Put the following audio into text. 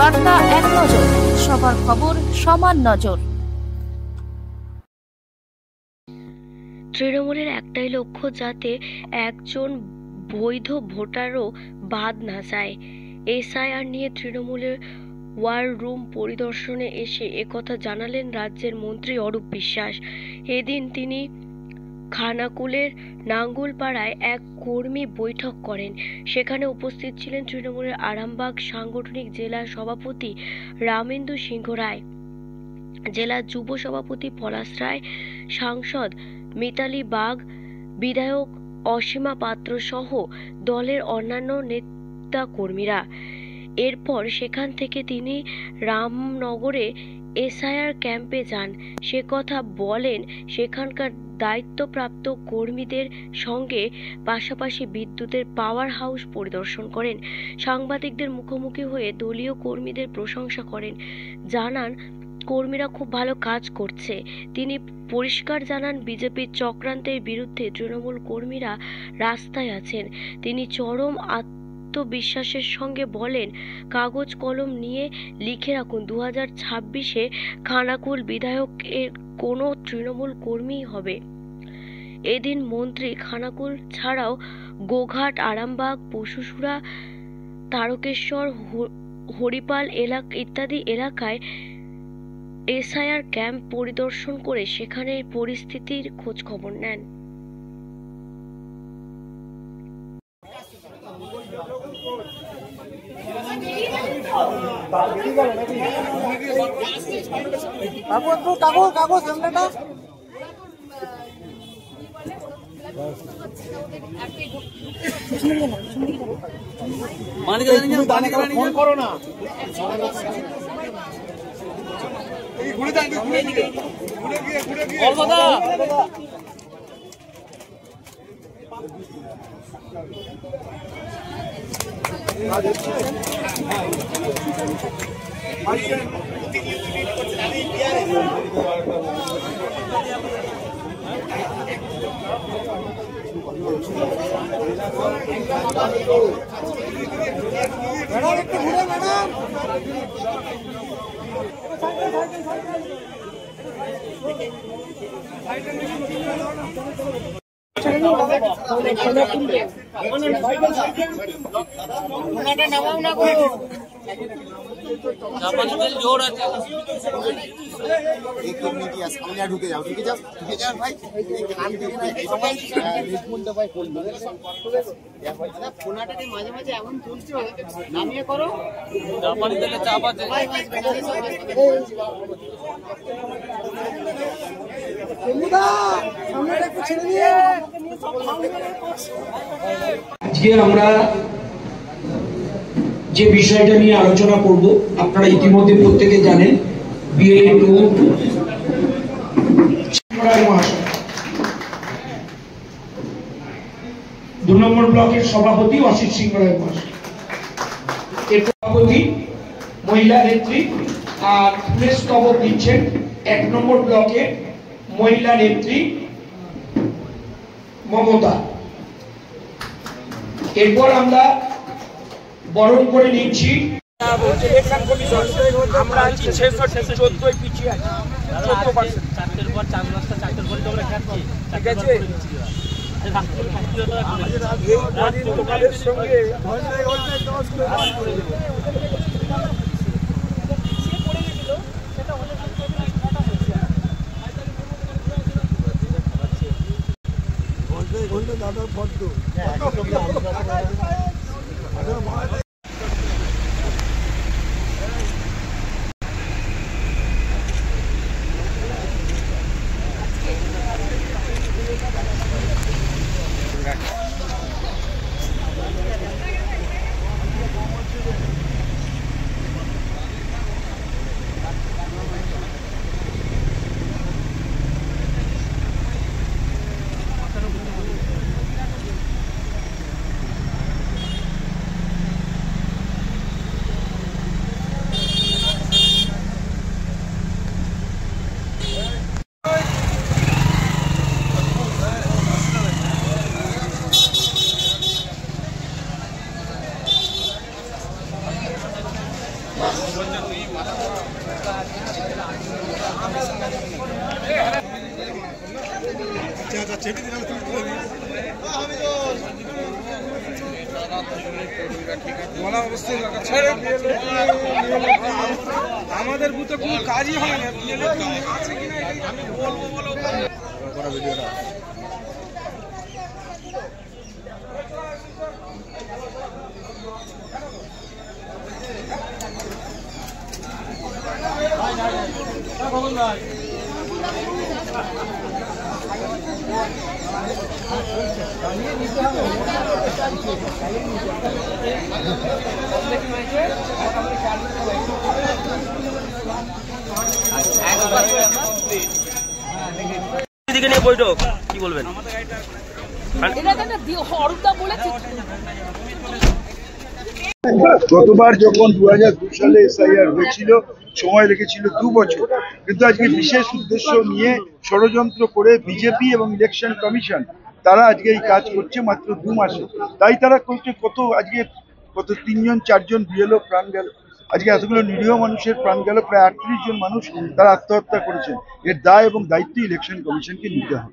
বার্তা এক নজর, সবার খবর সমান নজর। তৃণমূলের একটাই লক্ষ্য, যাতে একজন বৈধ ভোটারও বাদ না যায়। এসআইআর নিয়ে তৃণমূলের ওয়ার রুম পরিদর্শনে এসে একথা জানালেন রাজ্যের মন্ত্রী অরূপ বিশ্বাস। এদিন তিনি খানাকুলের নাঙ্গলপাড়ায় এক কর্মী বৈঠক করেন। সেখানে উপস্থিত ছিলেন তৃণমূলের আরামবাগ সাংগঠনিক জেলা সভাপতি রামেন্দু সিংহ রায়, জেলা যুব সভাপতি পলাশ রায়, সাংসদ মিতালি বাগ, বিধায়ক অসীমা পাত্র সহ দলের অন্যান্য নেতা কর্মীরা। এরপর সেখান থেকে তিনি রামনগরে এসআইআর ক্যাম্পে যান। সে কথা বলেন সেখানকার দায়িত্বপ্রাপ্ত কর্মীদের সঙ্গে, পাশাপাশি বিদ্যুতের পাওয়ার হাউস পরিদর্শন করেন। সাংবাদিকদের মুখোমুখি হয়ে দলীয় কর্মীদের প্রশংসা করেন, জানান কর্মীরা খুব ভালো কাজ করছে। তিনি পরিষ্কার জানান বিজেপির চক্রান্তের বিরুদ্ধে তৃণমূল কর্মীরা রাস্তায় আছেন। তিনি চরম আত্মবিশ্বাসের সঙ্গে বলেন, কাগজ কলম নিয়ে লিখে রাখুন, 2026-এ খানাকুল বিধায়কের কোনো তৃণমূল কর্মী হবে। এদিন মন্ত্রী খানাকুল ছাড়াও গোঘাট, আরামবাগ, পশুসুরা, তারকেশ্বর, হরিপাল ইত্যাদি এলাকায় এসআইআর ক্যাম্প পরিদর্শন করে সেখানে পরিস্থিতির খোঁজ খবর নেন। ফোন করো না, ঢুকে যাও ভাই, ফোনাটাকে মাঝে মাঝে এমন তুলছো, নামিয়ে করো, চাপ আছে। আজকে আমরা যে বিষয়টা নিয়ে আলোচনা করব, আপনারা ইতিমধ্যে প্রত্যেকে জানেন, বিএলএ 2 নম্বর ব্লকের সভাপতি অসিত সিংহ রায় মহাশয়, এর সভাপতি মহিলা নেত্রী, আর ফুলের স্তবক দিচ্ছেন 1 নম্বর ব্লকের মহিলা নেত্রী মমতা। এরপর আমরা বরণ করে নিচ্ছি। আমরা আছি 14 পিছিয়ে আছি, 14%। চারটের পর 4 রাস্তা, চারটের পরে আমরা খাচ্ছি, ঠিক আছে। তোমাদের সঙ্গে ঘন্টা দাদা বড্ড বলা অবশ্যই দরকার। আমাদের বুথে কোনো কাজই হয় না, আছে কিনা আমি বলবো বলো ভিডিওটা। দিকে নিয়ে বৈঠক কি বলবেন? গতবার যখন 2002 সালে এসআইআর হয়েছিল সময় লেগেছিল 2 বছর, কিন্তু আজকে বিশেষ উদ্দেশ্য নিয়ে ষড়যন্ত্র করে বিজেপি এবং ইলেকশন কমিশন তারা আজকে এই কাজ করছে মাত্র 2 মাসে। তাই তারা করছে কত 3 জন 4 জন বিএলও প্রাণ গেল, আজকে এতগুলো নিরীহ মানুষের প্রাণ গেল, প্রায় 38 জন মানুষ তারা আত্মহত্যা করেছেন। এর দায় এবং দায়িত্ব ইলেকশন কমিশনকে নিতে হবে।